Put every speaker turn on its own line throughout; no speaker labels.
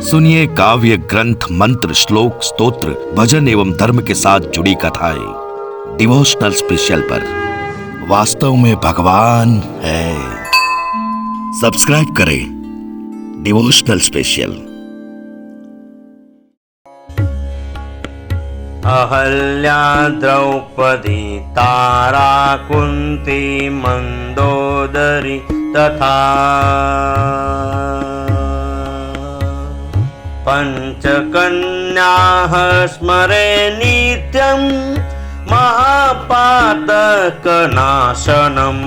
सुनिए काव्य ग्रंथ, मंत्र, श्लोक, स्तोत्र, भजन एवं धर्म के साथ जुड़ी कथाएं डिवोशनल स्पेशल पर। वास्तव में भगवान है। सब्सक्राइब करें डिवोशनल स्पेशल।
अहल्या द्रौपदी तारा कुंती मंदोदरी तथा पंचकन्याः स्मरे नित्यं महापातकनाशनम्।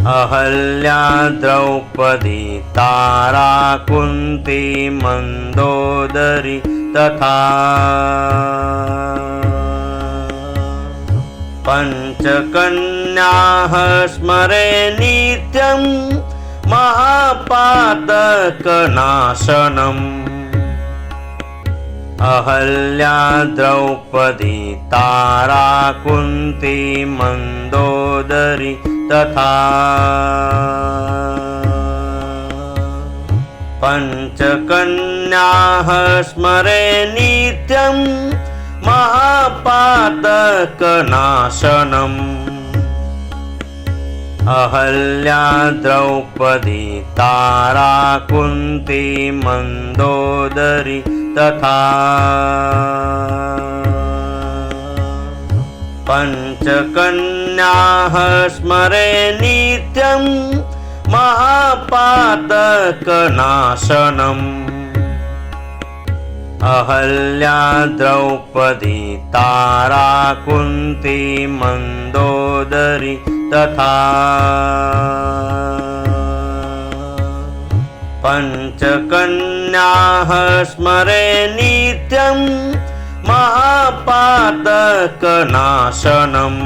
अहल्या द्रौपदी तारा कुंती मंदोदरी तथा पंचकन्याः स्मरे नित्यं महापातकनाशनम्। अहल्या द्रौपदी तारा कुंती मंदोदरी तथा पंचकन्याः स्मरे नित्यं महापातकनाशनम्। अहल्या द्रौपदी तारा कुंती मंदोदरी तथा पंचकन्याः स्मरे नित्यं महापातकनाशनम्। अहल्या द्रौपदी तारा कुंती मंदोदरी तथा पंचकन्याः स्मरे नित्यं महापातकनाशनम्।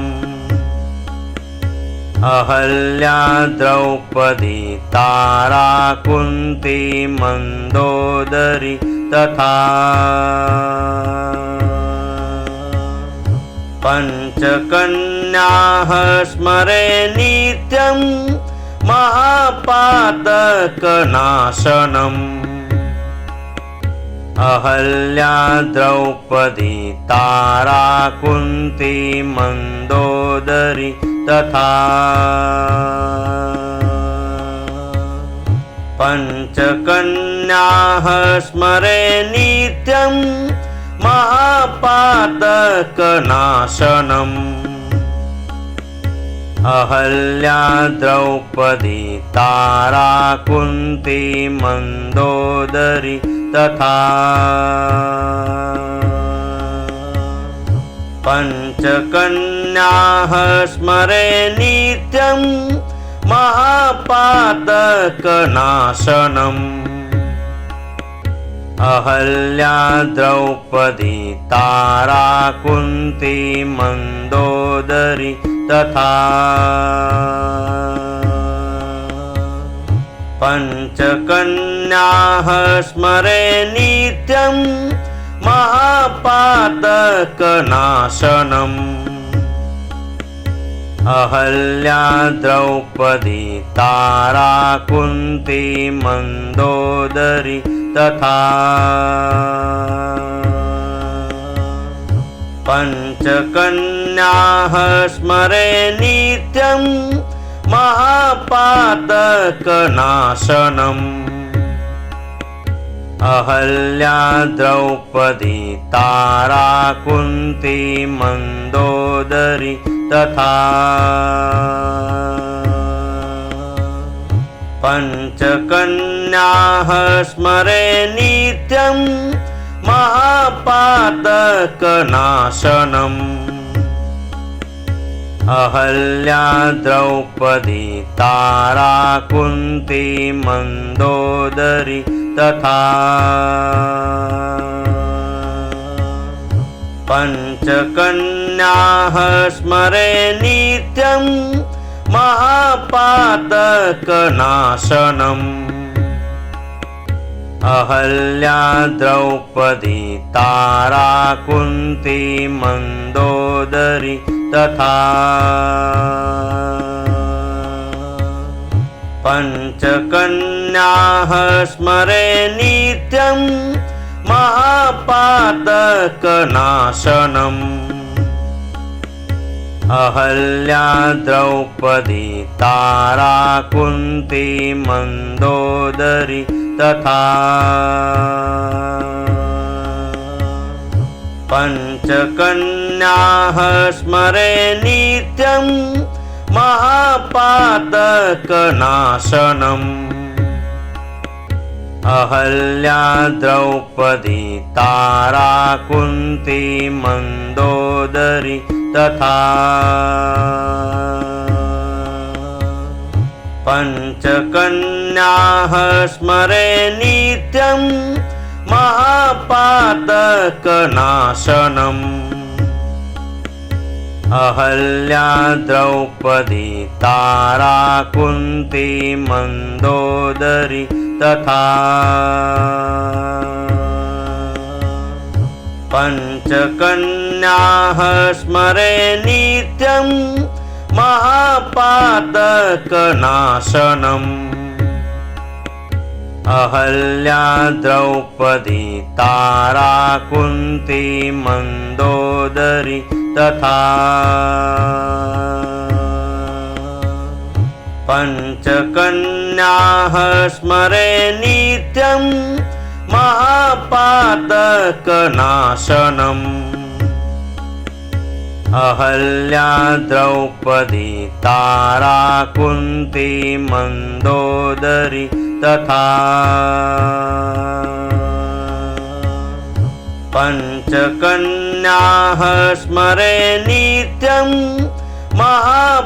अहल्या द्रौपदी तारा कुंती मंदोदरी तथा पंचकन्याः स्मरे नित्यं महापातकनाशनम्। अहल्या द्रौपदी तारा कुंती मंदोदरी तथा पंचकन्याः स्मरे नित्यं महापातकनाशनम्। अहल्या द्रौपदी तारा कुंती मंदोदरी तथा पंचकन्याः स्मरे नित्यं महापातकनाशनम्। अहल्या द्रौपदी तारा कुंती मंदोदरी तथा पंचकन्याः स्मरे नित्यं महापातकनाशनम्। अहल्या द्रौपदी तारा कुंती मंदोदरी तथा पंचकन्याः स्मरे नित्यं महापातकनाशनम्। अहल्या द्रौपदी तारा कुंती मंदोदरी तथा पंचकन्याः स्मरे नित्यं महापातकनाशनम्। अहल्या द्रौपदी तारा कुंती मंदोदरी तथा पंचकन्याः स्मरे नित्यं महापातकनाशनम्। अहल्या द्रौपदी तारा कुंती मंदोदरी तथा पञ्चकन्याः स्मरे नित्यं महापातकनाशनम् अहल्या द्रौपदी तारा कुन्ती मन्दोदरी तथा पञ्चकन्याः स्मरे नित्यं महापातकनाशनम् अहल्या द्रौपदी तारा कुन्ती मन्दोदरी तथा पञ्चकन्याः स्मरे नित्यं महापातकनाशनम् अहल्या द्रौपदी तारा कुन्ती मन्दोदरी तथा पञ्चकन्याः स्मरे नित्यं महापातकनाशनम् अहल्या द्रौपदी तारा कुन्ती मन्दोदरी तथा पञ्चकन्याः स्मरे नित्यं महापातकनाशनम् अहल्या द्रौपदी तारा कुन्ती मन्दोदरी तथा पञ्चकन्याः स्मरे नित्यं महापातकनाशनम्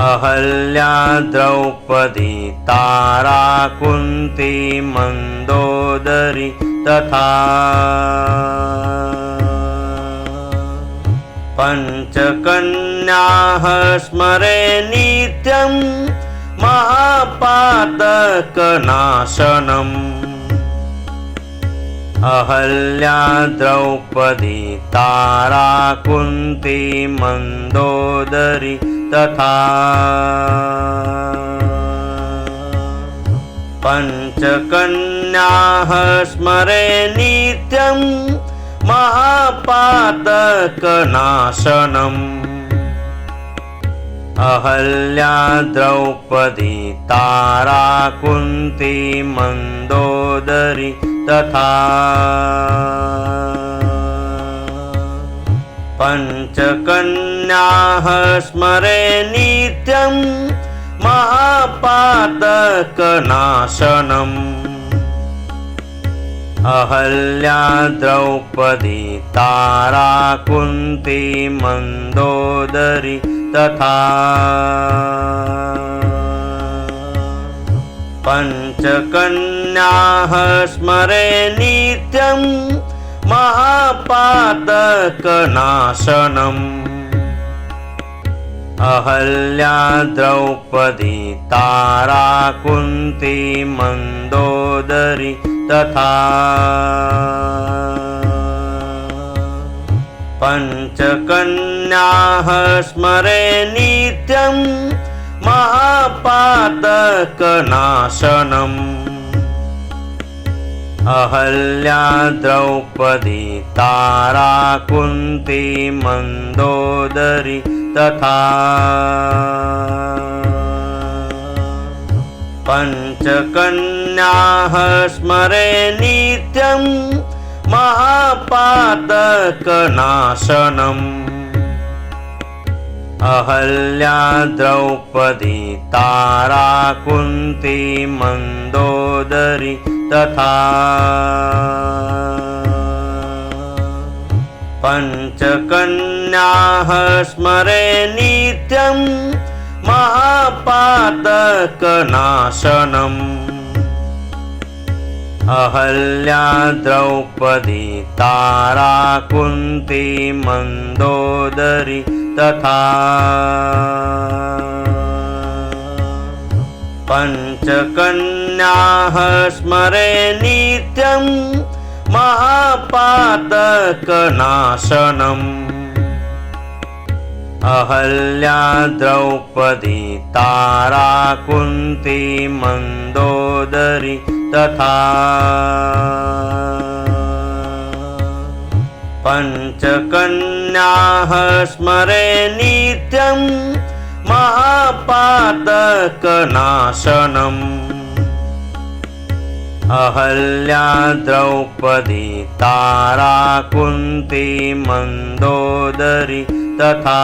अहल्या द्रौपदी तारा कुन्ती मन्दोदरी तथा पञ्चकन्याः स्मरे नित्यं महापातकनाशनम् अहल्या द्रौपदी तारा कुन्ती मन्दोदरी तथा पञ्चकन्याः स्मरे नित्यं महापातकनाशनम् अहल्या द्रौपदी तारा कुन्ती मन्दोदरी तथा पञ्चकन्याः स्मरे नित्यं महापातकनाशनम् अहल्या द्रौपदी तारा कुन्ती मन्दोदरी तथा पञ्चकन्याः स्मरे नित्यं महापातकनाशनम् अहल्या द्रौपदी तारा कुन्ती मन्दोदरी तथा पञ्चकन्याः स्मरे नित्यं महापातकनाशनम् अहल्या द्रौपदी तारा कुन्ती मन्दोदरी तथा पञ्चकन्याः स्मरे नित्यं महापातकनाशनम् अहल्या द्रौपदी तारा कुन्ती मन्दोदरी तथा पञ्चकन्याः स्मरे नित्यं महापातकनाशनम् अहल्या द्रौपदी तारा कुन्ती मन्दोदरी तथा पञ्चकन्याः स्मरे नित्यं महापातकनाशनम् अहल्या द्रौपदी तारा कुन्ती मन्दोदरी तथा पञ्चकन्याः स्मरे नित्यं महापातकनाशनम् अहल्या द्रौपदी तारा कुन्ती मन्दोदरी तथा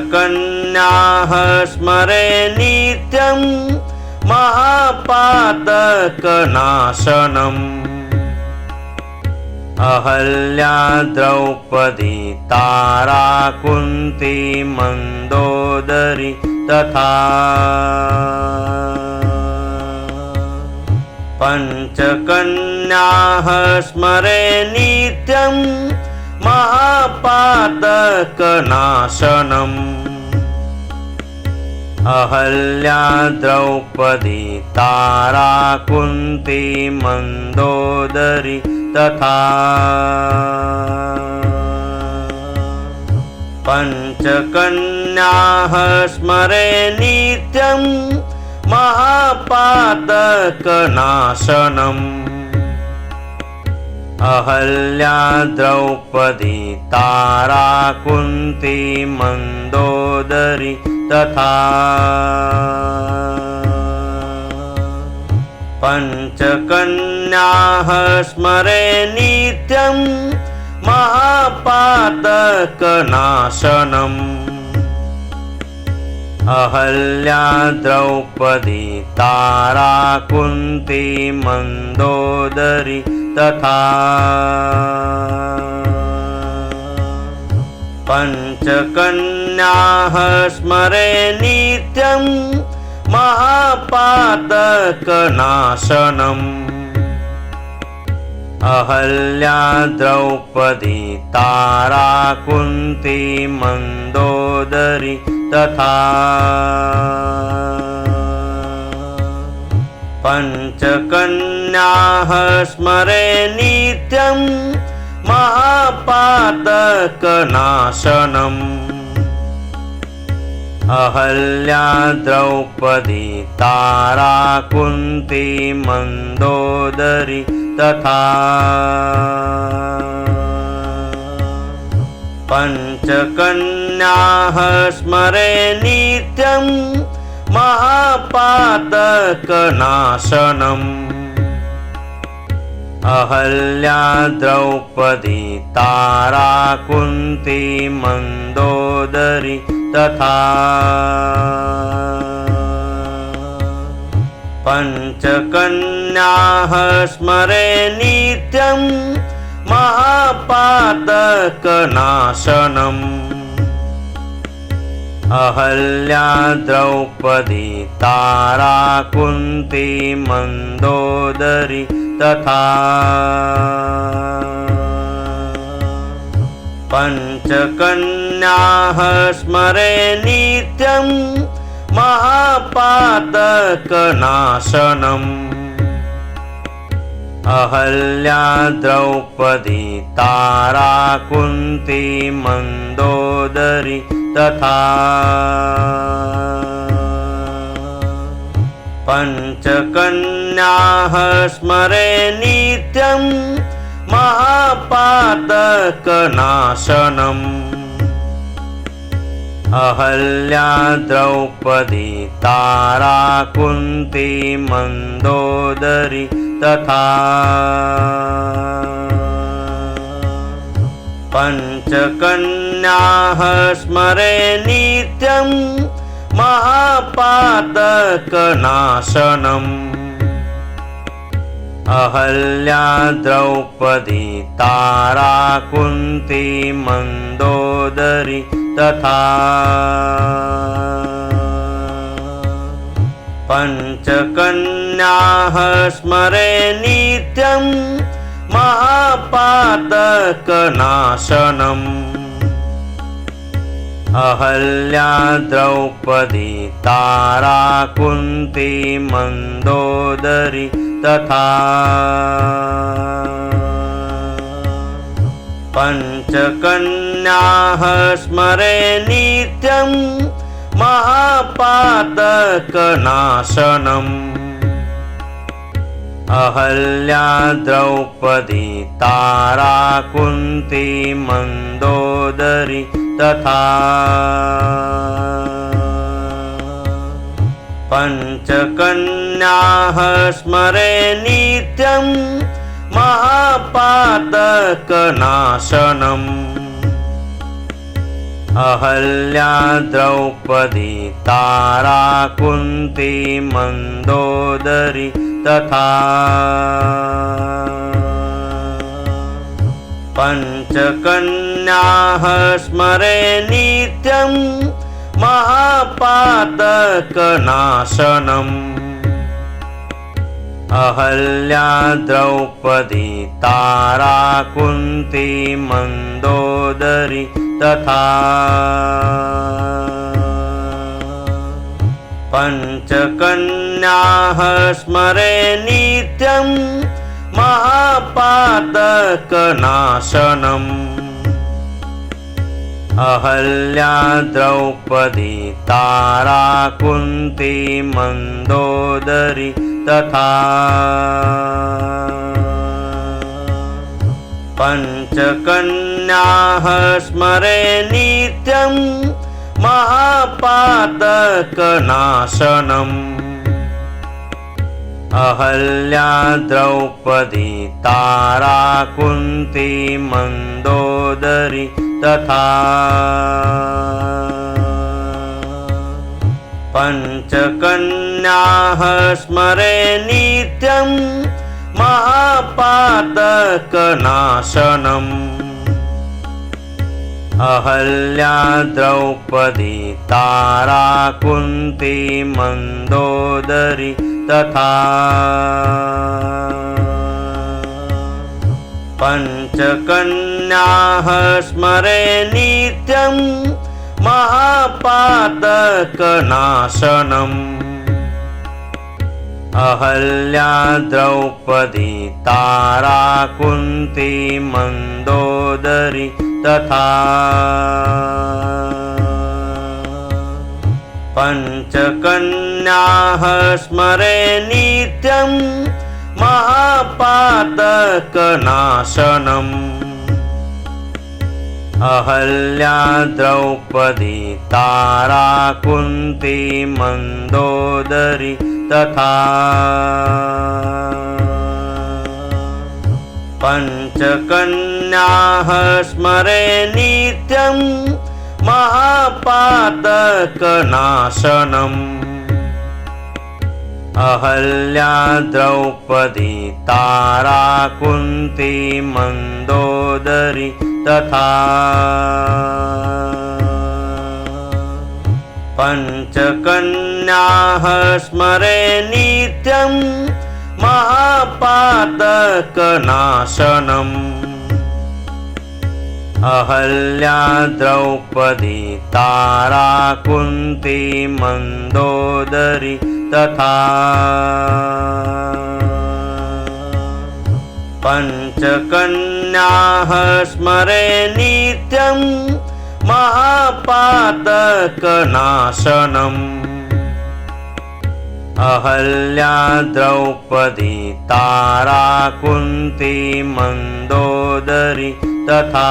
पञ्चकन्याः स्मरे नित्यं महापातकनाशनम् अहल्या द्रौपदी तारा कुन्ती मन्दोदरी तथा पञ्चकन्याः स्मरे नित्यं महापातकनाशनम् अहल्या द्रौपदी तारा कुन्ती मन्दोदरी तथा पञ्चकन्याः स्मरे नित्यं महापातकनाशनम् अहल्या द्रौपदी तारा कुन्ती मन्दोदरी तथा पञ्चकन्याः स्मरे नित्यं महापातकनाशनम् अहल्या द्रौपदी तारा कुन्ती मन्दोदरी तथा पञ्चकन्याः स्मरे नित्यं महापातकनाशनम् अहल्या द्रौपदी तारा कुन्ती मन्दोदरी तथा पञ्चकन्याः स्मरे नित्यं महापातकनाशनम् अहल्या द्रौपदी तारा कुन्ती मन्दोदरी तथा पञ्चकन्याः स्मरे नित्यं महापातकनाशनम् अहल्या द्रौपदी तारा कुन्ती मन्दोदरी तथा पञ्चकन्याः स्मरे नित्यं महापातकनाशनम् अहल्या द्रौपदी तारा कुन्ती मन्दोदरी तथा पञ्चकन्याः स्मरे नित्यं महापातकनाशनम् अहल्या द्रौपदी तारा कुन्ती मन्दोदरी तथा पञ्चकन्याः स्मरे नित्यं महापातकनाशनम् अहल्या द्रौपदी तारा कुन्ती मन्दोदरी तथा पञ्चकन्याः स्मरे नित्यं महापातकनाशनम् अहल्या द्रौपदी तारा कुन्ती मन्दोदरी तथा पञ्चकन्याः स्मरे नित्यं महापातकनाशनम् अहल्या द्रौपदी तारा कुन्ती मन्दोदरी तथा पञ्चकन्याः स्मरे नित्यं महापातकनाशनम् अहल्या द्रौपदी तारा कुन्ती मन्दोदरी तथा पञ्चकन्याः स्मरे नित्यं महापातकनाशनम् अहल्या द्रौपदी तारा कुन्ती मन्दोदरी तथा पञ्चकन्याः स्मरे नित्यं महापातकनाशनम् अहल्या द्रौपदी तारा कुन्ती मन्दोदरी तथा पञ्चकन्याः स्मरे नित्यं महापातकनाशनम् अहल्या द्रौपदी तारा कुन्ती मन्दोदरी तथा पञ्चकन्याः स्मरे नित्यं महापातकनाशनम् अहल्या द्रौपदी तारा कुन्ती मन्दोदरी तथा पञ्चकन्याः स्मरे नित्यं महापातकनाशनम् अहल्या द्रौपदी तारा कुन्ती मन्दोदरी तथा पञ्चकन्याः स्मरे नित्यं महापातकनाशनम् अहल्या द्रौपदी तारा कुन्ती मन्दोदरी तथा पञ्चकन्याः स्मरे नित्यं महापातकनाशनम् अहल्या द्रौपदी तारा कुन्ती मन्दोदरी तथा पञ्चकन्याः स्मरे नित्यं महापातकनाशनम् अहल्या द्रौपदी तारा कुन्ती मन्दोदरी तथा पञ्चकन्याः स्मरे नित्यं महापातकनाशनम् अहल्या द्रौपदी तारा कुन्ती मन्दोदरी तथा पञ्चकन्याः स्मरे नित्यं महापातकनाशनम् अहल्या द्रौपदी तारा कुन्ती मन्दोदरी तथा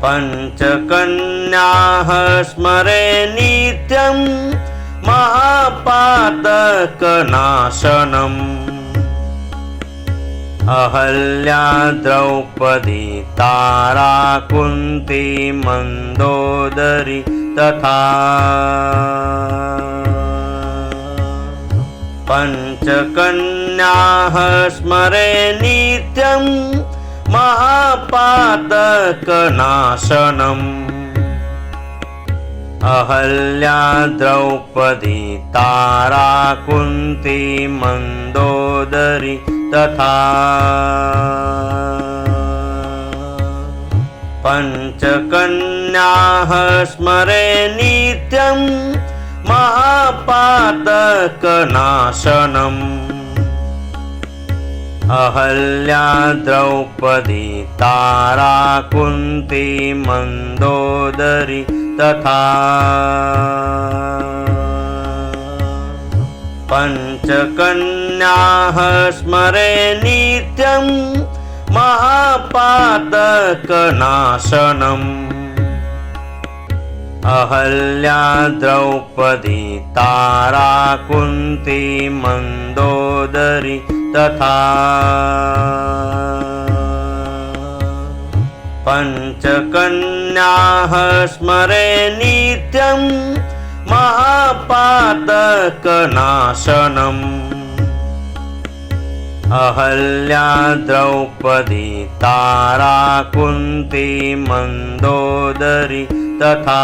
पञ्चकन्याः स्मरे नित्यं महापातकनाशनम् अहल्या द्रौपदी तारा कुन्ती मन्दोदरी तथा पञ्चकन्याः स्मरे नित्यं महापातकनाशनम् अहल्या द्रौपदी तारा कुन्ती मन्दोदरी तथा पञ्चकन्याः स्मरे नित्यं महापातकनाशनम् अहल्या द्रौपदी तारा कुन्ती मन्दोदरी तथा पञ्चकन्याः स्मरे नित्यं महापातकनाशनम् अहल्या द्रौपदी तारा कुन्ती मन्दोदरी तथा पञ्चकन्याः स्मरे नित्यं महापातकनाशनम् अहल्या द्रौपदी तारा कुन्ती मन्दोदरी तथा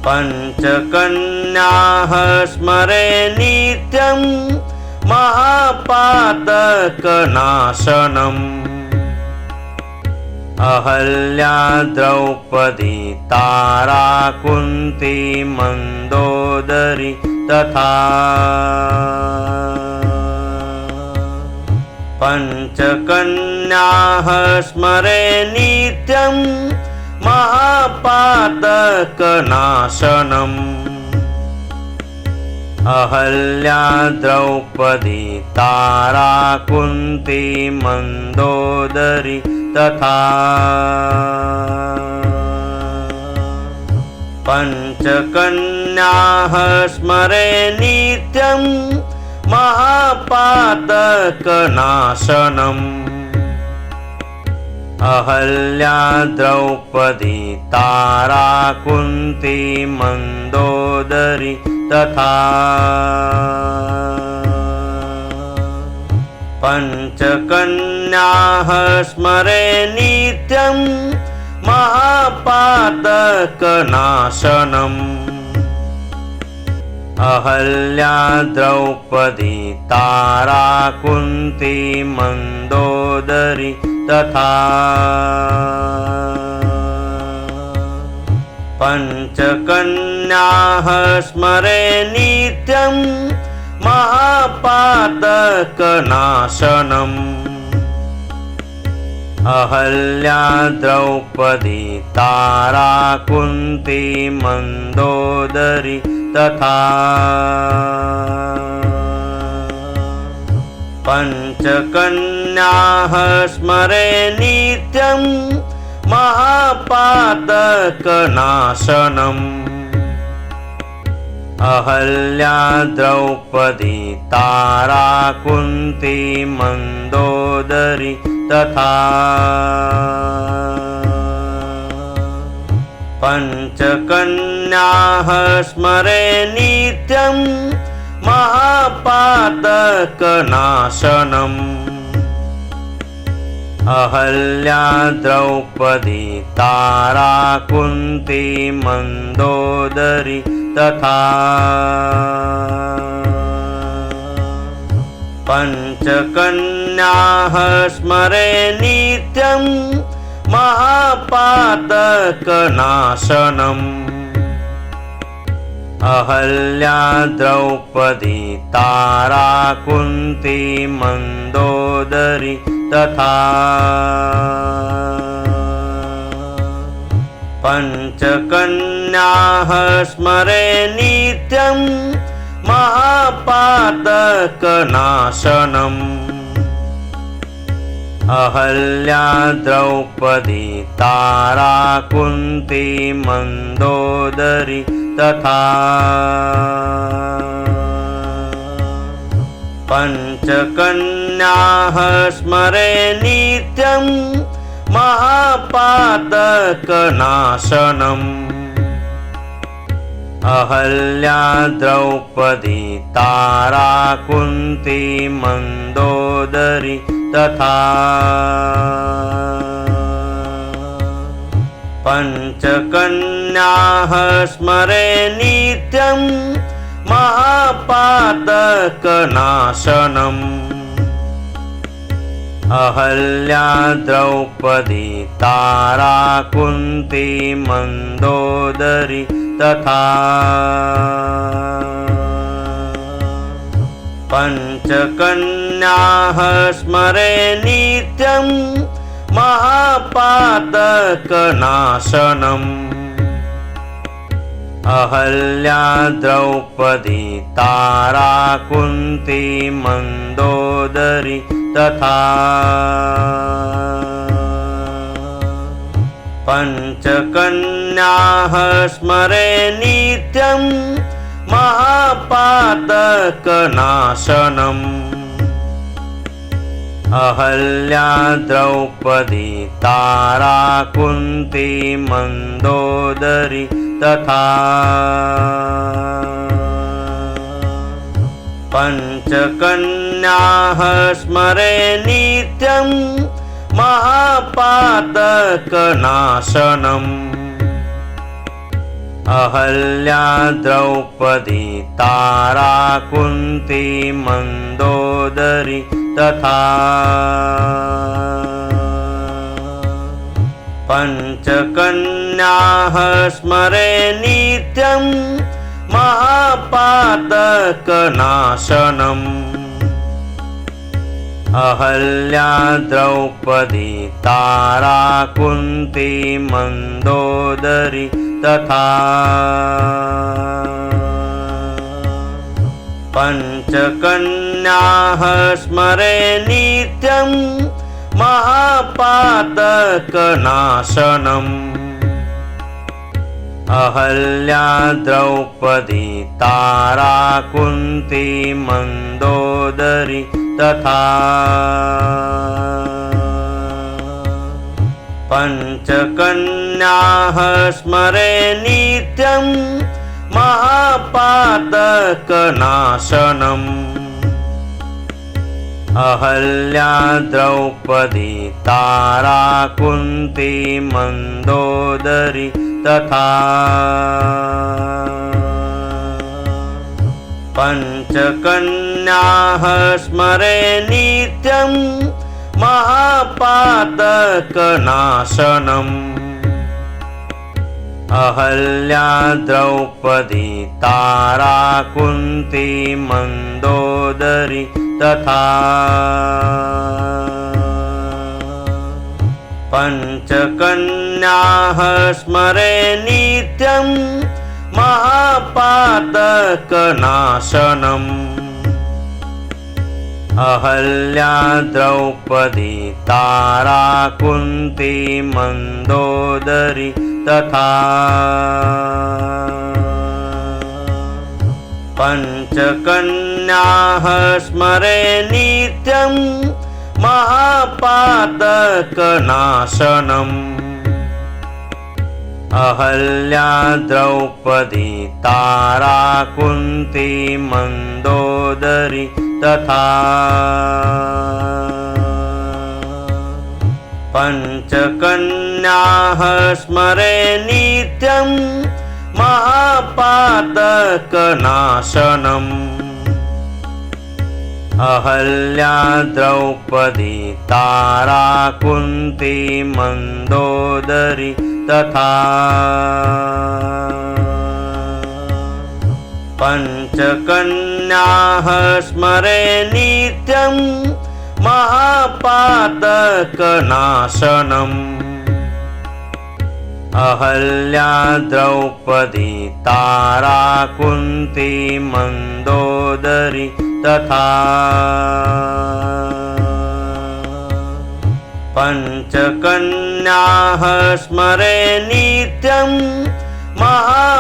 पञ्चकन्याः स्मरे नित्यं महापातकनाशनम् अहल्या द्रौपदी तारा कुन्ती मन्दोदरी तथा पञ्चकन्याः स्मरे नित्यं महापातकनाशनम् अहल्या द्रौपदी तारा कुन्ती मन्दोदरी तथा पञ्चकन्याः स्मरे नित्यं महापातकनाशनम् अहल्या द्रौपदी तारा कुन्ती मन्दोदरी तथा पञ्चकन्याः स्मरे नित्यं महापातकनाशनम् अहल्या द्रौपदी तारा कुन्ती मन्दोदरी तथा पञ्चकन्याः स्मरे नित्यं महापातकनाशनम् अहल्या द्रौपदी तारा कुन्ती मन्दोदरी तथा पञ्चकन्याः स्मरे नित्यं महापातकनाशनम् अहल्या द्रौपदी तारा कुन्ती मन्दोदरी तथा पञ्चकन्याः स्मरे नित्यं महापातकनाशनम् अहल्या द्रौपदी तारा कुन्ती मन्दोदरी तथा पञ्चकन्याः स्मरे नित्यं महापातकनाशनम् अहल्या द्रौपदी तारा कुन्ती मन्दोदरी तथा पञ्चकन्याः स्मरे नित्यं महापातकनाशनम् अहल्या द्रौपदी तारा कुन्ती मन्दोदरी तथा पञ्चकन्याः स्मरे नित्यं महापातकनाशनम् अहल्या द्रौपदी तारा कुन्ती मन्दोदरी तथा पञ्चकन्याः स्मरे नित्यं महापातकनाशनम् अहल्या द्रौपदी तारा कुन्ती मन्दोदरी तथा पञ्चकन्याः स्मरे नित्यं महापातकनाशनम् अहल्या द्रौपदी तारा कुन्ती मन्दोदरी तथा पञ्चकन्याः स्मरे नित्यं महापातकनाशनम् अहल्या द्रौपदी तारा कुन्ती मन्दोदरी तथा पञ्चकन्याः स्मरे नित्यं महापातकनाशनम् अहल्या द्रौपदी तारा कुन्ती मन्दोदरी तथा पञ्चकन्याः स्मरे नित्यं महापातकनाशनम् अहल्या द्रौपदी तारा कुन्ती मन्दोदरी तथा पञ्चकन्याः स्मरे नित्यं महापातकनाशनम् अहल्या द्रौपदी तारा कुन्ती मन्दोदरी तथा पञ्चकन्याः स्मरे नित्यं महापातकनाशनम् अहल्या द्रौपदी तारा कुन्ती मन्दोदरी तथा पञ्चकन्याः स्मरे नित्यं महापातकनाशनम् अहल्या द्रौपदी तारा कुन्ती मन्दोदरी तथा पञ्चकन्याः स्मरे नित्यं महापातकनाशनम् अहल्या द्रौपदी तारा कुन्ती मन्दोदरी तथा पञ्चकन्याः स्मरे नित्यं महापातकनाशनम् अहल्या द्रौपदी तारा कुन्ती मन्दोदरी तथा पञ्चकन्याः स्मरे नित्यं महापातकनाशनम् अहल्या द्रौपदी तारा कुन्ती मन्दोदरी तथा पञ्चकन्याः स्मरे नित्यं महापातकनाशनम् अहल्या द्रौपदी तारा कुन्ती मन्दोदरी तथा पञ्चकन्याः स्मरे नित्यं महापातकनाशनम्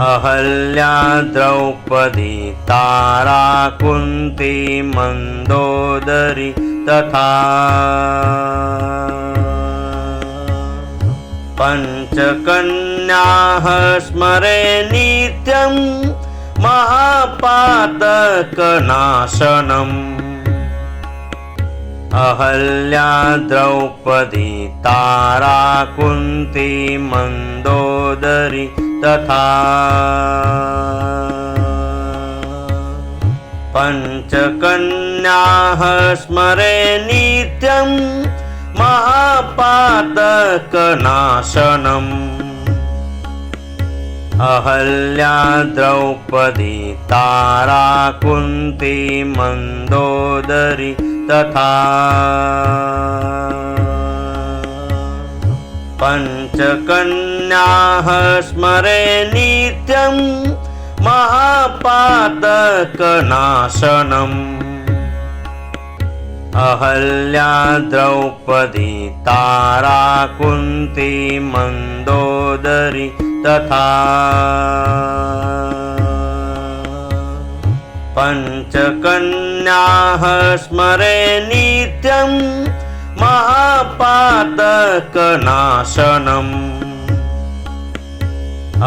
अहल्या द्रौपदी तारा कुन्ती मन्दोदरी तथा पञ्चकन्याः स्मरे नित्यं महापातकनाशनम् अहल्या द्रौपदी तारा कुन्ती मन्दोदरी तथा पञ्चकन्याः स्मरे नित्यं महापातकनाशनम् अहल्या द्रौपदी तारा कुन्ती मन्दोदरी तथा पञ्चकन्याः स्मरे नित्यं महापातकनाशनम् अहल्या द्रौपदी तारा कुन्ती मन्दोदरी तथा पञ्चकन्याः स्मरे नित्यं महापातकनाशनम्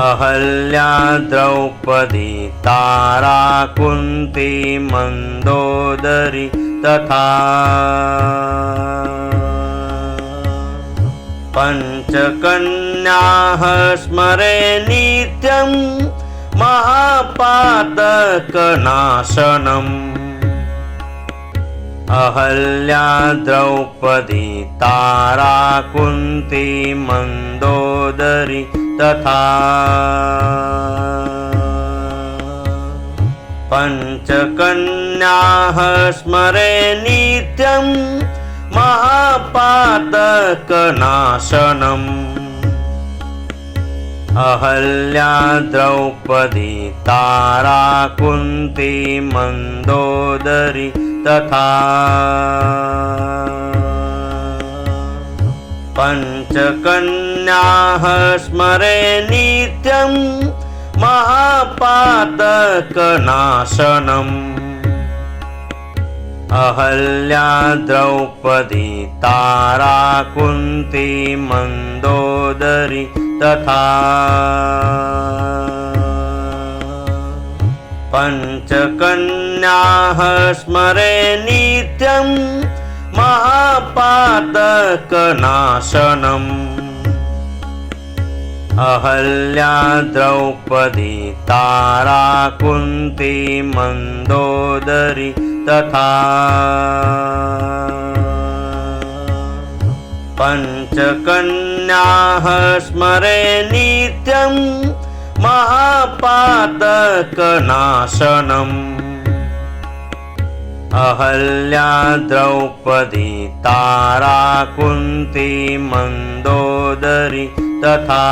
अहल्या द्रौपदी तारा कुन्ती मन्दोदरी तथा पञ्चकन्याः स्मरे नित्यं महापातकनाशनम् अहल्या द्रौपदी तारा कुन्ती मन्दोदरी तथा पञ्चकन्याः स्मरे नित्यं महापातकनाशनम् अहल्या द्रौपदी तारा कुन्ती मन्दोदरी तथा पञ्चकन्याः स्मरे नित्यं महापातकनाशनम् अहल्या द्रौपदी तारा कुन्ती मन्दोदरी तथा पञ्चकन्याः स्मरे नित्यं महापातकनाशनम् अहल्या द्रौपदी तारा कुन्ती मन्दोदरी तथा पञ्चकन्याः स्मरे नित्यं महापातकनाशनम् अहल्या द्रौपदी तारा कुन्ती मन्दोदरी तथा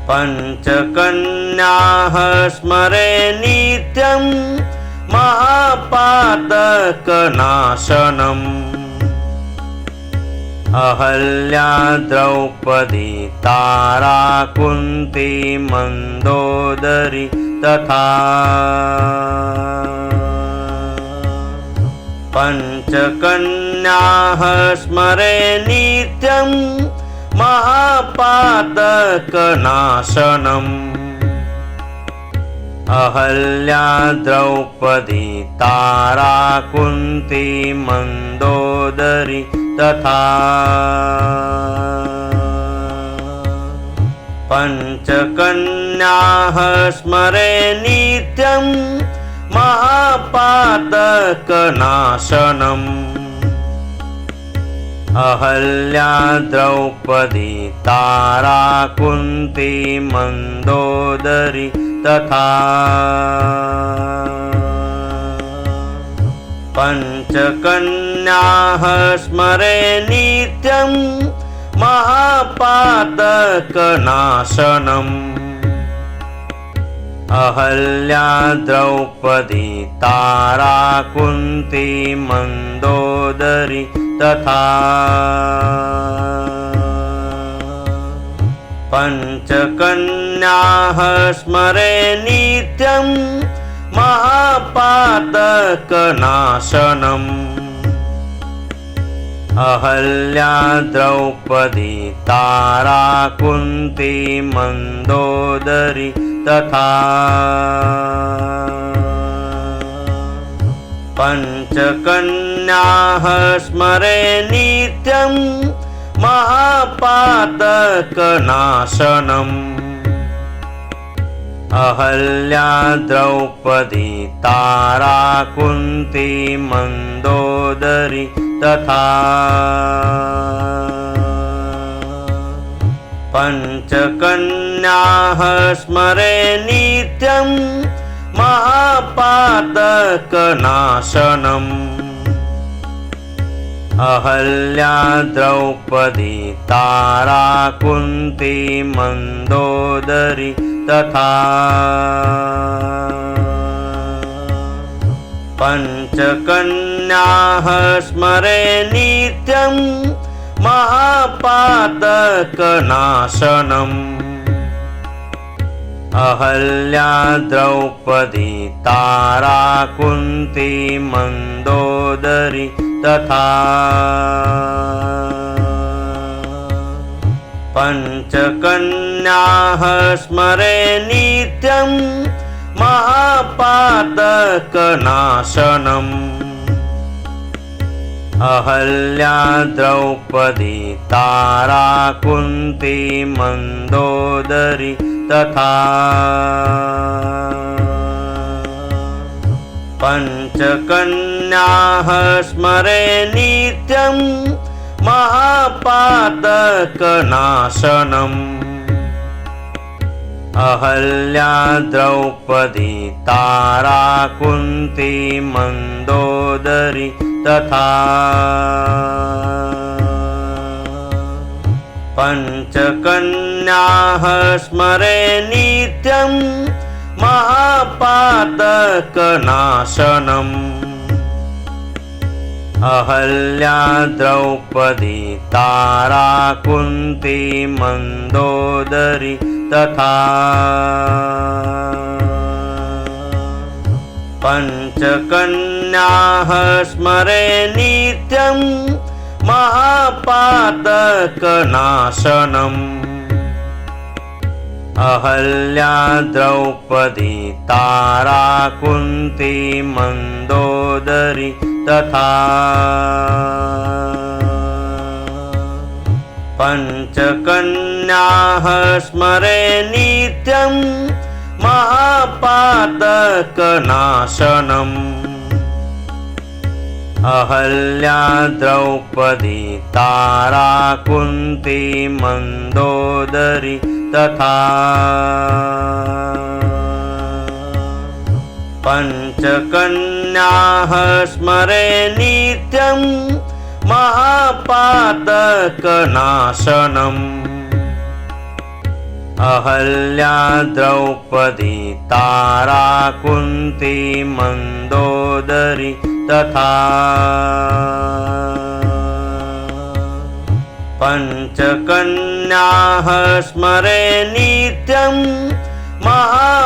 पञ्चकन्याः स्मरे नित्यं महापातकनाशनम् अहल्या द्रौपदी तारा कुन्ती मन्दोदरी तथा पञ्चकन्याः स्मरे नित्यं महापातकनाशनम् अहल्या द्रौपदी तारा कुन्ती मन्दोदरी तथा पञ्चकन्याः स्मरे नित्यं महापातकनाशनम् अहल्या द्रौपदी तारा कुन्ती मन्दोदरी तथा पञ्चकन्याः स्मरे नित्यं महापातकनाशनम् अहल्या द्रौपदी तारा कुन्ती मन्दोदरी तथा पञ्चकन्याः स्मरे नित्यं महापातकनाशनम् अहल्या द्रौपदी तारा कुन्ती मन्दोदरी तथा पञ्चकन्याः स्मरे नित्यं महापातकनाशनम् अहल्या द्रौपदी तारा कुन्ती मन्दोदरी तथा पञ्चकन्याः स्मरे नित्यं महापातकनाशनम् अहल्या द्रौपदी तारा कुन्ती मन्दोदरी तथा पञ्चकन्याः स्मरे नित्यं महापातकनाशनम् अहल्या द्रौपदी तारा कुन्ती मन्दोदरी तथा पञ्चकन्याः स्मरे नित्यं महापातकनाशनम् अहल्या द्रौपदी तारा कुन्ती मन्दोदरी तथा पञ्चकन्याः स्मरे नित्यं महापातकनाशनम् अहल्या द्रौपदी तारा कुन्ती मन्दोदरी तथा पञ्चकन्याः स्मरे नित्यं महापातकनाशनम् अहल्या द्रौपदी तारा कुन्ती मन्दोदरी तथा पञ्चकन्याः स्मरे नित्यं महापातकनाशनम् अहल्या द्रौपदी तारा कुन्ती मन्दोदरी तथा पञ्चकन्याः स्मरे नित्यं महापातकनाशनम् अहल्या द्रौपदी तारा कुन्ती मन्दोदरी तथा पञ्चकन्याः स्मरे नित्यं महापातकनाशनम् अहल्या द्रौपदी तारा कुन्ती मन्दोदरी तथा पञ्चकन्याः स्मरे नित्यं महापातकनाशनम्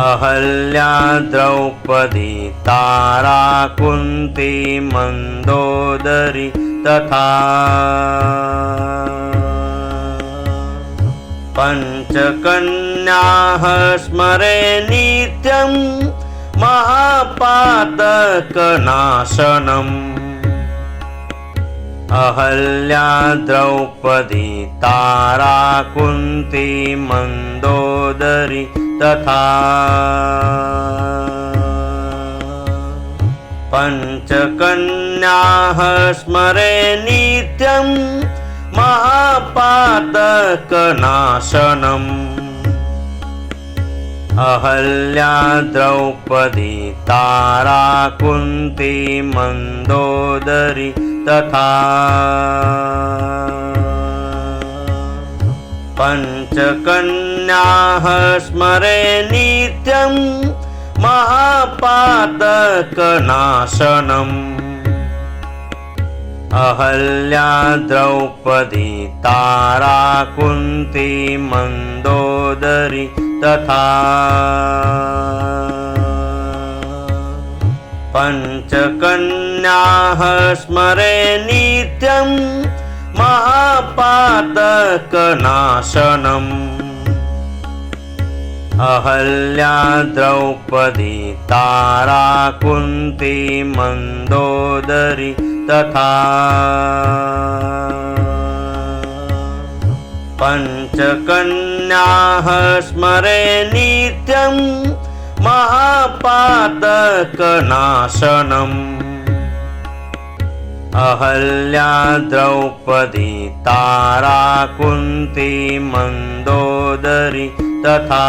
अहल्या द्रौपदी तारा कुन्ती मन्दोदरी तथा पञ्चकन्याः स्मरे नित्यं महापातकनाशनम् अहल्या द्रौपदी तारा कुन्ती मन्दोदरी तथा पञ्चकन्याः स्मरे नित्यं महापातकनाशनम् अहल्या द्रौपदी तारा कुन्ती मन्दोदरी तथा पञ्चकन्याः स्मरे नित्यं महापातकनाशनम् अहल्या द्रौपदी तारा कुन्ती मन्दोदरी तथा पञ्चकन्याः स्मरे नित्यं महापातकनाशनम् अहल्या द्रौपदी तारा कुन्ती मन्दोदरी तथा पञ्चकन्याः स्मरे नित्यं महापातकनाशनम् अहल्या द्रौपदी तारा कुन्ती मन्दोदरी तथा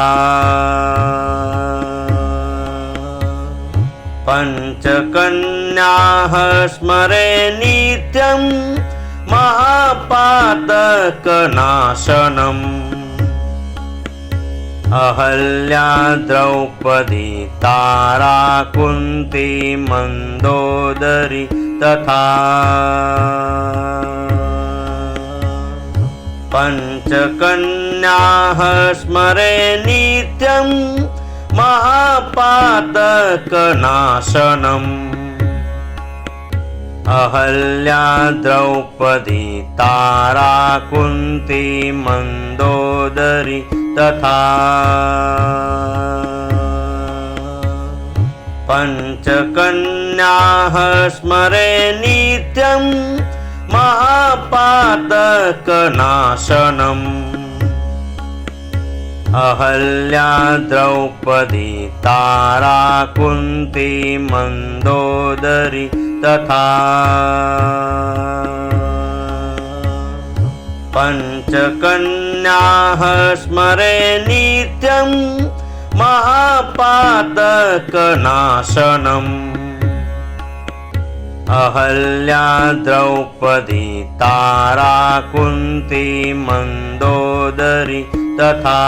पञ्चकन्याः स्मरे नित्यं महापातकनाशनम् अहल्या द्रौपदी तारा कुन्ती मन्दोदरी तथा पञ्चकन्याः स्मरे नित्यं महापातकनाशनम् अहल्या द्रौपदी तारा कुन्ती मन्दोदरी तथा पञ्चकन्याः स्मरे नित्यं महापातकनाशनम् अहल्या द्रौपदी तारा कुन्ती मन्दोदरी तथा पञ्चकन्याः स्मरे नित्यं महापातकनाशनम् अहल्या द्रौपदी तारा कुन्ती मन्दोदरी तथा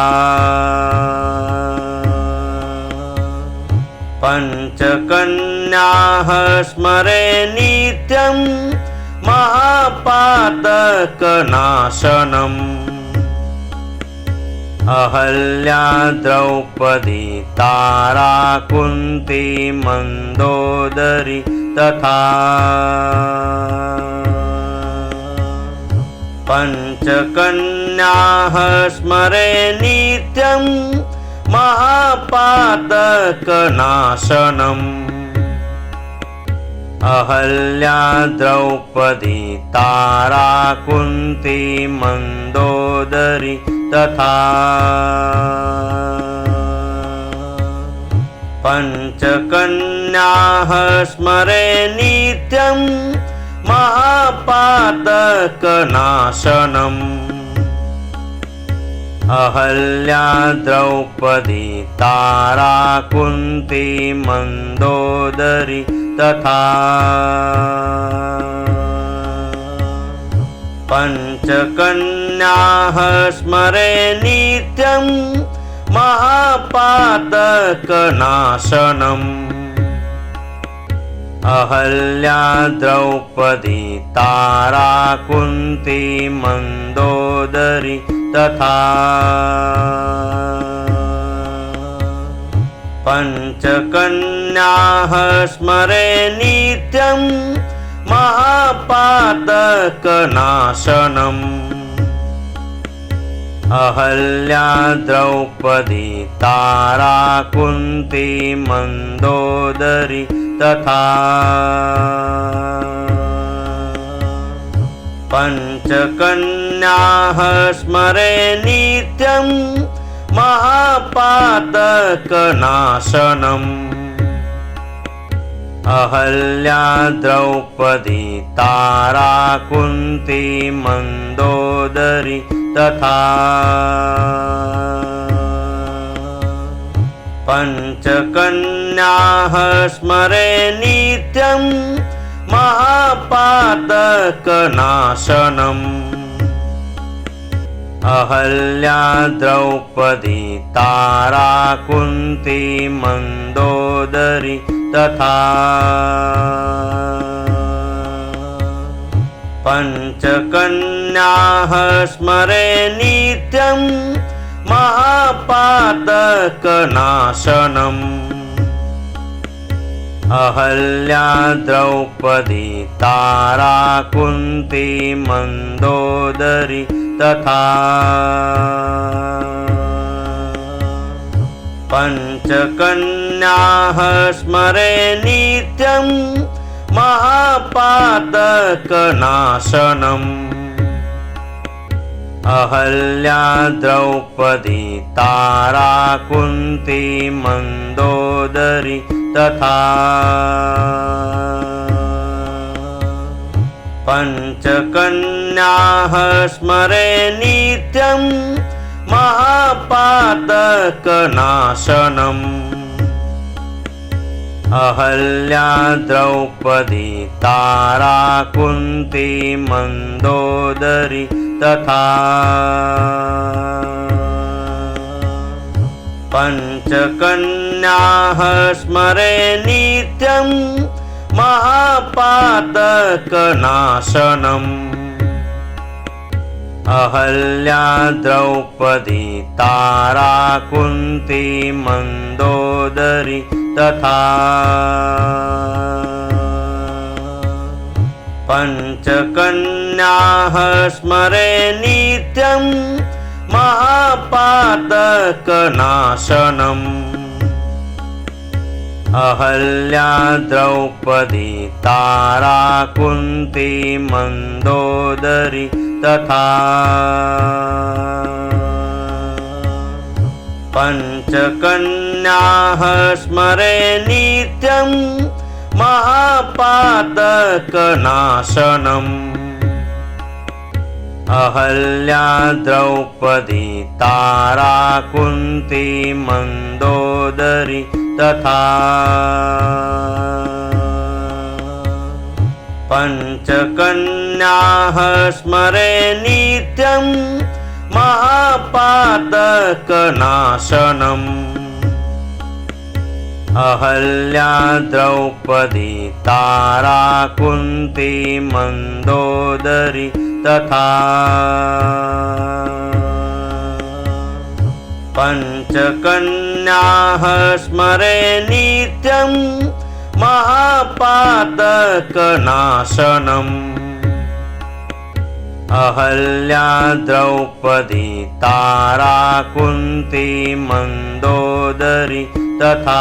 पञ्चकन्याः स्मरे नित्यं महापातकनाशनम् अहल्या द्रौपदी तारा कुन्ती मन्दोदरी तथा पञ्चकन्याः स्मरे नित्यं महापातकनाशनम् अहल्या द्रौपदी तारा कुन्ती मन्दोदरी तथा पञ्चकन्याः स्मरे नित्यं महापातकनाशनम् अहल्या द्रौपदी तारा कुन्ती मन्दोदरी तथा पञ्चकन्याः स्मरे नित्यं महापातकनाशनम् अहल्या द्रौपदी तारा कुन्ती मन्दोदरी तथा पञ्चकन्याः स्मरे नित्यं महापातकनाशनम् अहल्या द्रौपदी तारा कुन्ती मन्दोदरी तथा पञ्चकन्याः स्मरे नित्यं महापातकनाशनम् अहल्या द्रौपदी तारा कुन्ती मन्दोदरी तथा पञ्चकन्याः स्मरे नित्यं महापातकनाशनम् अहल्या द्रौपदी तारा कुन्ती मन्दोदरी तथा पञ्चकन्याः स्मरे नित्यं महापातकनाशनम् अहल्या द्रौपदी तारा कुन्ती मन्दोदरी तथा पञ्चकन्याः स्मरे नित्यं महापातकनाशनम् अहल्या द्रौपदी तारा कुन्ती मन्दोदरी तथा पञ्चकन्याः स्मरे नित्यं महापातकनाशनम् अहल्या द्रौपदी तारा कुन्ती मन्दोदरी तथा पञ्चकन्याः स्मरे नित्यं महापातकनाशनम् अहल्या द्रौपदी तारा कुन्ती मन्दोदरी तथा पञ्चकन्याः स्मरे नित्यं महापातकनाशनम् अहल्या द्रौपदी तारा कुन्ती मन्दोदरी तथा पञ्चकन्याः स्मरे नित्यं महापातकनाशनम् अहल्या द्रौपदी तारा कुन्ती मन्दोदरी तथा पञ्चकन्याः स्मरे नित्यं महापातकनाशनम् अहल्या द्रौपदी तारा कुन्ती मन्दोदरी तथा पञ्चकन्याः स्मरे नित्यं महापातकनाशनम् अहल्या द्रौपदी तारा कुन्ती मन्दोदरी तथा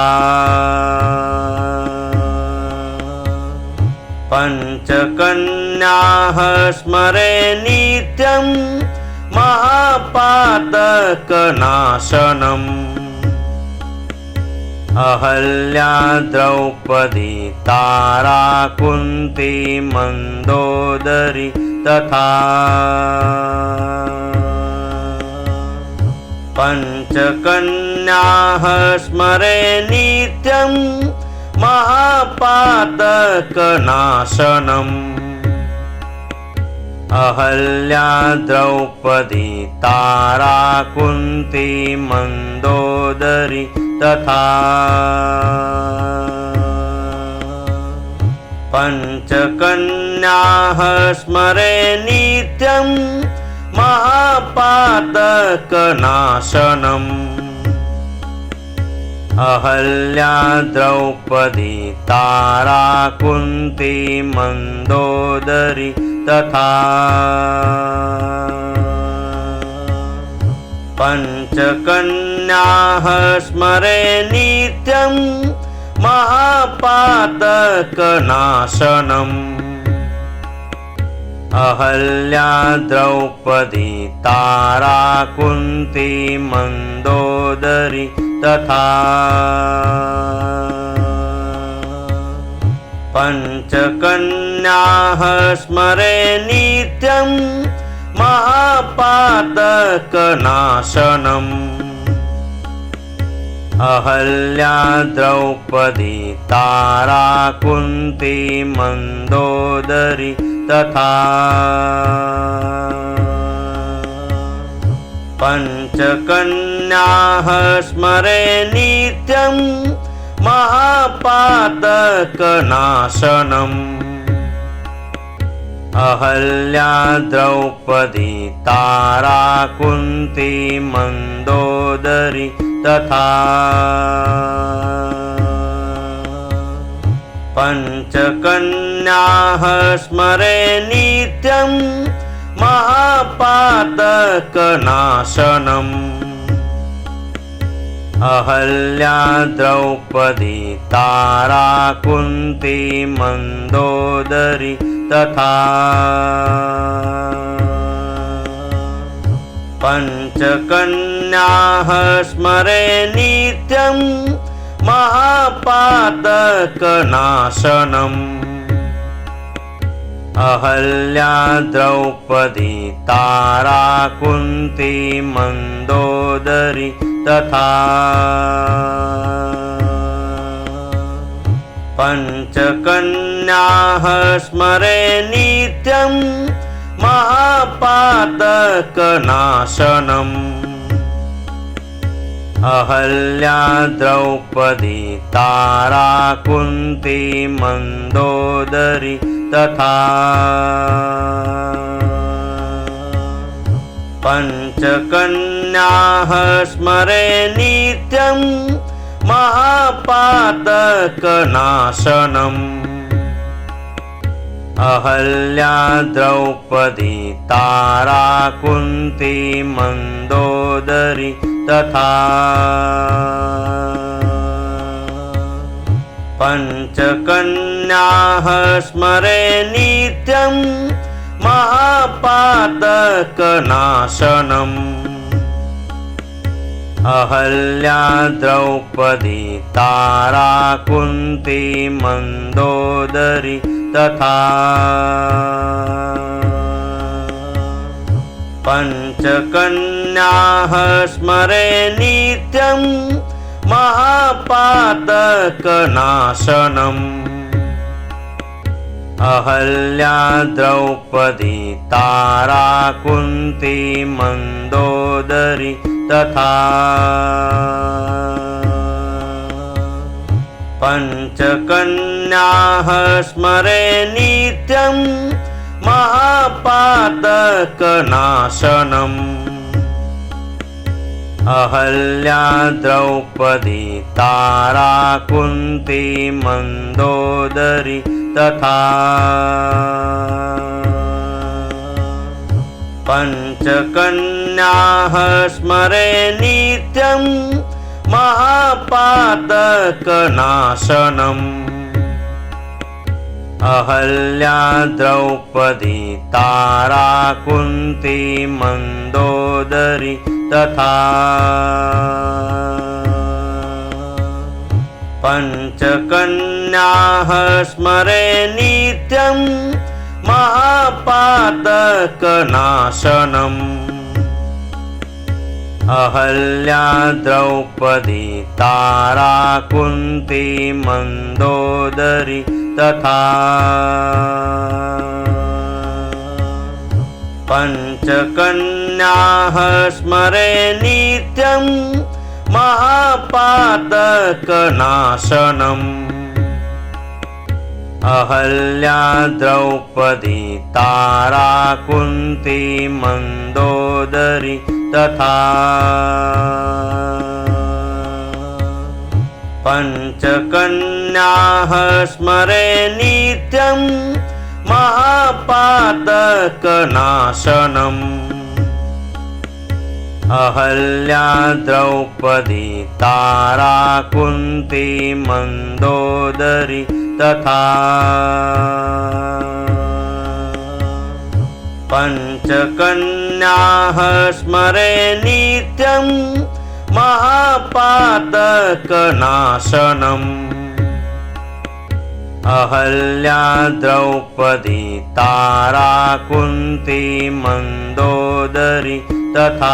पञ्चकन्याः स्मरे नित्यं महापातकनाशनम् अहल्या द्रौपदी तारा कुन्ती मन्दोदरी तथा पञ्चकन्याः स्मरे नित्यं महापातकनाशनम् अहल्या द्रौपदी तारा कुन्ती मन्दोदरी तथा पञ्चकन्याः स्मरे नित्यं महापातकनाशनम् अहल्या द्रौपदी तारा कुन्ती मन्दोदरी तथा पञ्चकन्याः स्मरे नित्यं महापातकनाशनम् अहल्या द्रौपदी तारा कुन्ती मन्दोदरी तथा पञ्चकन्याः स्मरे नित्यं महापातकनाशनम् अहल्या द्रौपदी तारा कुन्ती मन्दोदरी तथा पञ्चकन्याः स्मरे नित्यं महापातकनाशनम् अहल्या द्रौपदी तारा कुन्ती मन्दोदरी तथा पञ्चकन्याः स्मरे नित्यं महापातकनाशनम् अहल्या द्रौपदी तारा कुन्ती मन्दोदरी तथा पञ्चकन्याः स्मरे नित्यं महापातकनाशनम् अहल्या द्रौपदी तारा कुन्ती मन्दोदरी तथा पञ्चकन्याः स्मरे नित्यं महापातकनाशनम् अहल्या द्रौपदी तारा कुन्ती मन्दोदरी तथा पञ्चकन्याः स्मरे नित्यं महापातकनाशनम् अहल्या द्रौपदी तारा कुन्ती मन्दोदरी तथा पञ्चकन्याः स्मरे नित्यं महापातकनाशनम् अहल्या द्रौपदी तारा कुन्ती मन्दोदरी तथा पञ्चकन्याः स्मरे नित्यं महापातकनाशनम् अहल्या द्रौपदी तारा कुन्ती मन्दोदरी तथा पञ्चकन्याः स्मरे नित्यं महापातकनाशनम् अहल्या द्रौपदी तारा कुन्ती मन्दोदरी तथा पञ्चकन्याः स्मरे नित्यं महापातकनाशनम् अहल्या द्रौपदी तारा कुन्ती मन्दोदरी तथा पञ्चकन्याः स्मरे नित्यं महापातकनाशनम् अहल्या द्रौपदी तारा कुन्ती मन्दोदरी तथा पञ्चकन्याः स्मरे नित्यं महापातकनाशनम् अहल्या द्रौपदी तारा कुन्ती मन्दोदरी तथा पञ्चकन्याः स्मरे नित्यं महापातकनाशनम् अहल्या द्रौपदी तारा कुन्ती मन्दोदरी तथा पञ्चकन्याः स्मरे नित्यं महापातकनाशनम् अहल्या द्रौपदी तारा कुन्ती मन्दोदरी तथा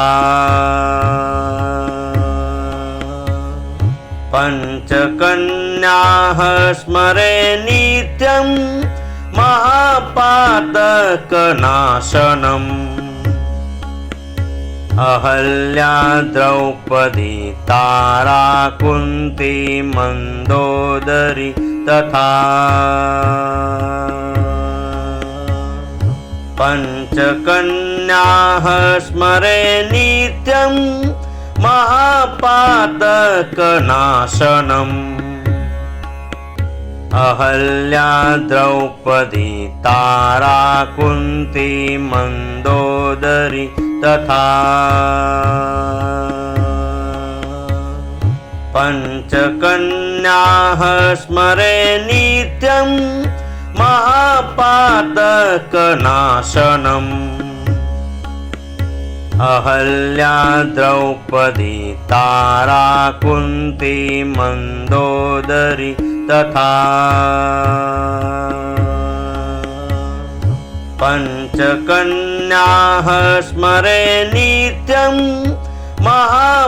पञ्चकन्याः स्मरे नित्यं महापातकनाशनम् अहल्या द्रौपदी तारा कुन्ती मन्दोदरी तथा पञ्चकन्याः स्मरे नित्यं महापातकनाशनम् अहल्या द्रौपदी तारा कुन्ती मन्दोदरी तथा पञ्चकन्याः स्मरे नित्यं महापातकनाशनम् अहल्या द्रौपदी तारा कुन्ती मन्दोदरी तथा पञ्चकन्याः स्मरे नित्यं महापातकनाशनम्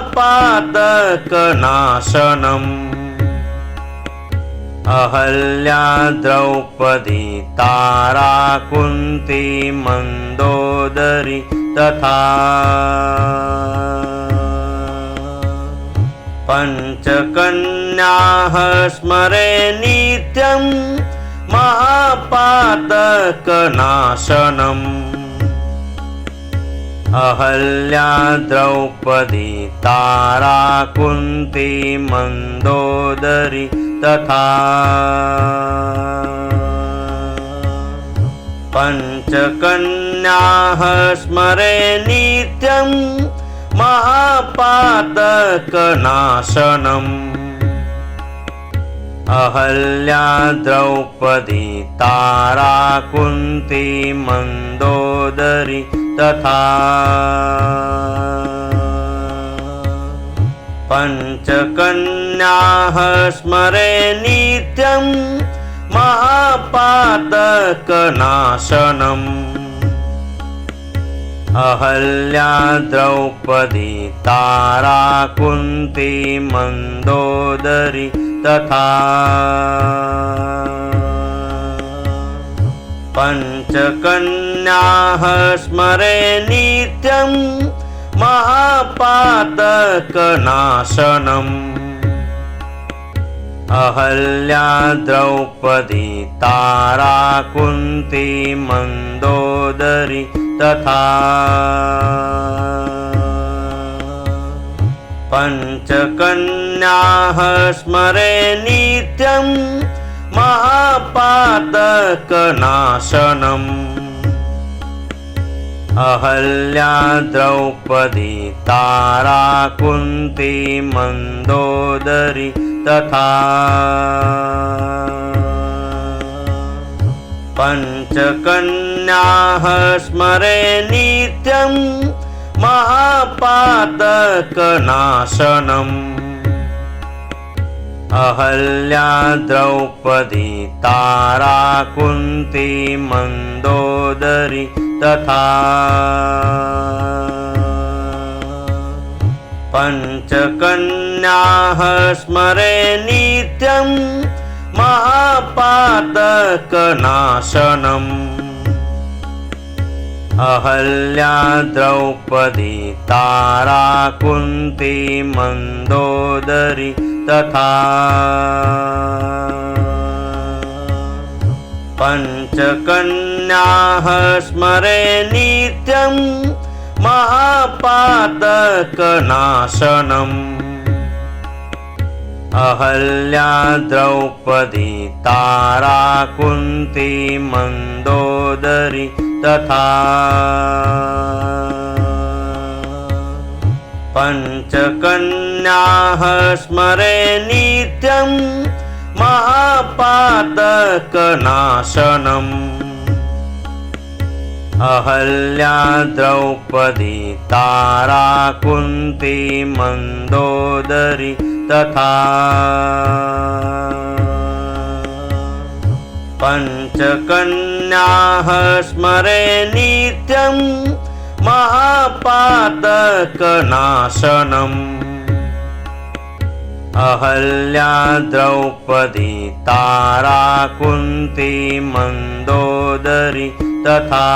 अहल्या द्रौपदी तारा कुन्ती मन्दोदरी तथा पञ्चकन्याः स्मरे नित्यं महापातकनाशनम् अहल्या द्रौपदी तारा कुन्ती मन्दोदरी तथा पञ्चकन्याः स्मरे नित्यं महापातकनाशनम् अहल्या द्रौपदी तारा कुन्ती मन्दोदरी तथा पञ्चकन्याः स्मरे नित्यं महापातकनाशनम् अहल्या द्रौपदी तारा कुन्ती मन्दोदरी तथा पञ्चकन्याः स्मरे नित्यं महापातकनाशनम् अहल्या द्रौपदी तारा कुन्ती मन्दोदरी तथा पञ्चकन्याः स्मरे नित्यं महापातकनाशनम् अहल्या द्रौपदी तारा कुन्ती मन्दोदरी तथा पञ्चकन्याः स्मरे नित्यं महापातकनाशनम् अहल्या द्रौपदी तारा कुन्ती मन्दोदरी तथा पञ्चकन्याः स्मरे नित्यं महापातकनाशनम् अहल्या द्रौपदी तारा कुन्ती मन्दोदरी तथा पञ्चकन्याः स्मरे नित्यं महापातकनाशनम् अहल्या द्रौपदी तारा कुन्ती मन्दोदरी तथा पञ्चकन्याः स्मरे नित्यं महापातकनाशनम् अहल्या द्रौपदी तारा कुन्ती मन्दोदरी तथा पञ्चकन्याः स्मरे नित्यं महापातकनाशनम् अहल्या द्रौपदी तारा कुन्ती मन्दोदरी तथा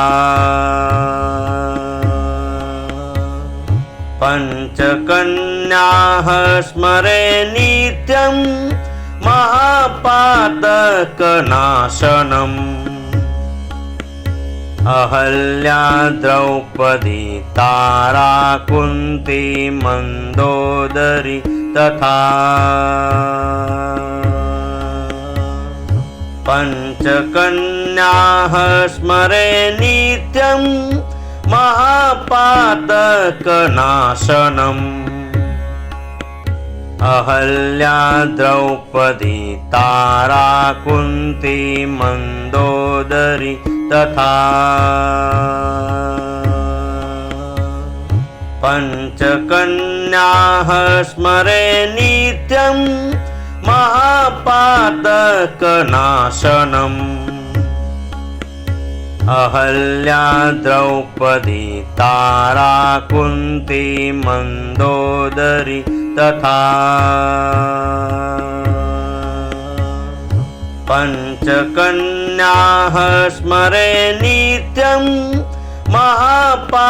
पञ्चकन्याः स्मरे नित्यं महापातकनाशनम् अहल्या द्रौपदी तारा कुन्ती मन्दोदरी तथा पञ्चकन्याः स्मरे नित्यं महापातकनाशनम् अहल्या द्रौपदी तारा कुन्ती मन्दोदरी तथा पञ्चकन्याः स्मरे नित्यं महापातकनाशनम् अहल्या द्रौपदी तारा कुन्ती मन्दोदरी तथा पञ्चकन्याः स्मरे नित्यं महापातकनाशनम्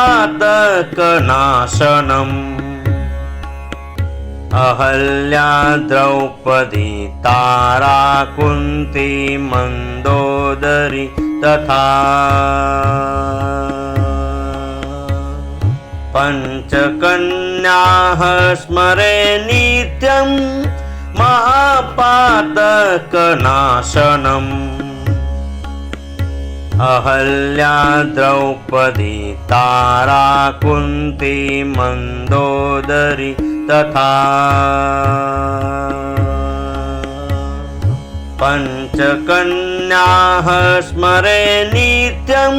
अहल्या द्रौपदी तारा कुन्ती मन्दोदरी तथा पञ्चकन्याः स्मरे नित्यं महापातकनाशनम् अहल्या द्रौपदी तारा कुन्ती मन्दोदरी तथा पञ्चकन्याः स्मरे नित्यं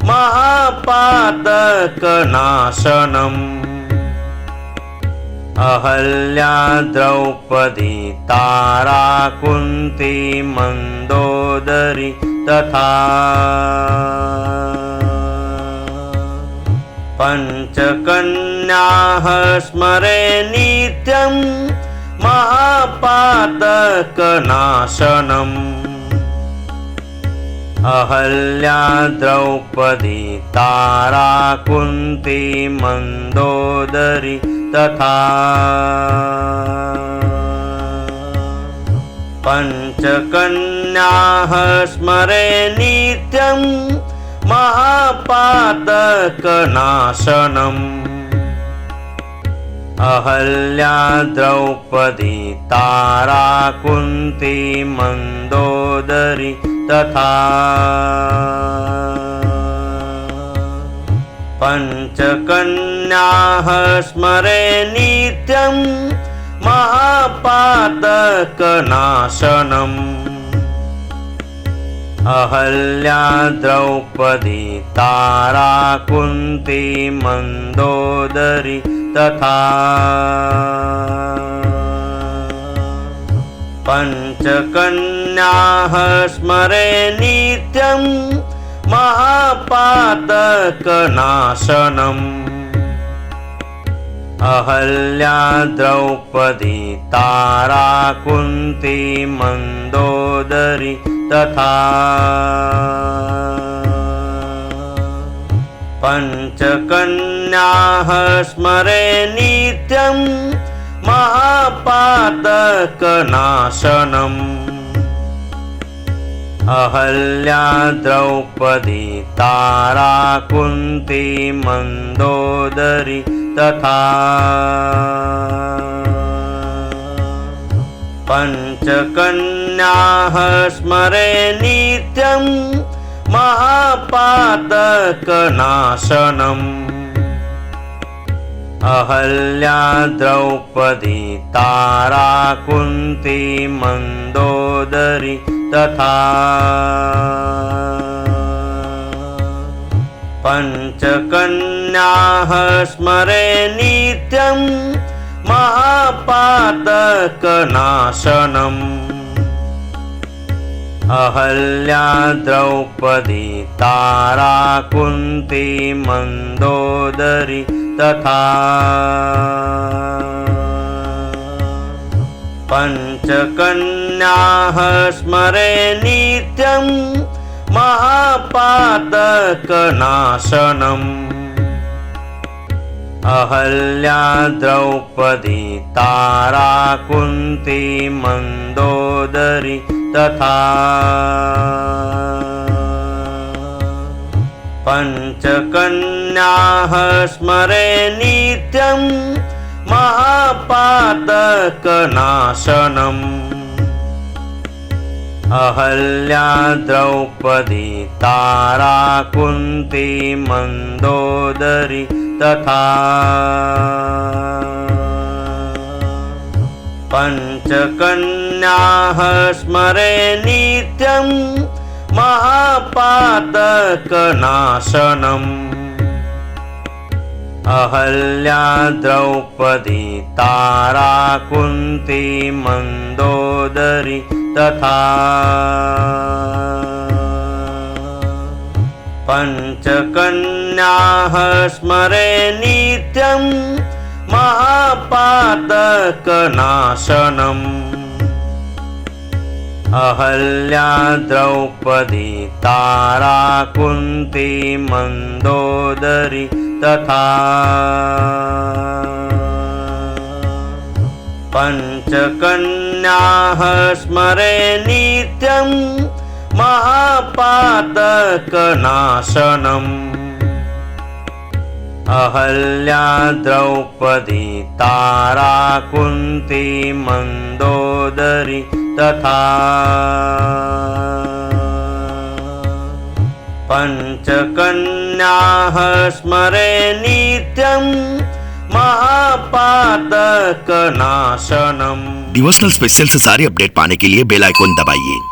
महापातकनाशनम् अहल्या द्रौपदी तारा कुन्ती मन्दोदरी तथा पञ्चकन्याः स्मरे नित्यं महापातकनाशनम् अहल्या द्रौपदी तारा कुन्ती मन्दोदरी तथा पञ्चकन्याः स्मरे नित्यं महापातकनाशनम् अहल्या द्रौपदी तारा कुन्ती मन्दोदरी तथा पञ्चकन्याः स्मरे नित्यं महापातकनाशनम् अहल्या द्रौपदी तारा कुन्ती मन्दोदरी तथा पञ्चकन्याः स्मरे नित्यं महापातकनाशनम् अहल्या द्रौपदी तारा कुन्ती मन्दोदरी तथा पञ्चकन्याः स्मरे नित्यं महापातकनाशनम् अहल्या द्रौपदी तारा कुन्ती मन्दोदरी तथा पञ्चकन्याः स्मरे नित्यं महापातकनाशनम् अहल्या द्रौपदी तारा कुन्ती मन्दोदरी तथा पञ्चकन्याः स्मरे नित्यं महापातकनाशनम् अहल्या द्रौपदी तारा कुन्ती मन्दोदरी तथा पञ्चकन्याः स्मरे नित्यं महापातकनाशनम् अहल्या द्रौपदी तारा कुन्ती मन्दोदरी तथा पञ्चकन्याः स्मरे नित्यं महापातकनाशनम् अहल्या द्रौपदी तारा कुन्ती मन्दोदरी तथा पञ्चकन्याः स्मरे नित्यं महापातकनाशनम् अहल्या द्रौपदी तारा कुन्ती मन्दोदरी तथा पञ्चकन्याः स्मरे नित्यं महापातकनाशनम् अहल्या द्रौपदी तारा कुन्ती मन्दोदरी तथा पञ्चकन्याः स्मरे नित्यं महापातकनाशनम् अहल्या द्रौपदी तारा कुन्ती मन्दोदरी तथा पञ्चकन्याः स्मरे नित्यं महापातकनाशनम्।
डिवोशनल स्पेशल से सारी अपडेट पाने के लिए बेल आइकॉन दबाइए।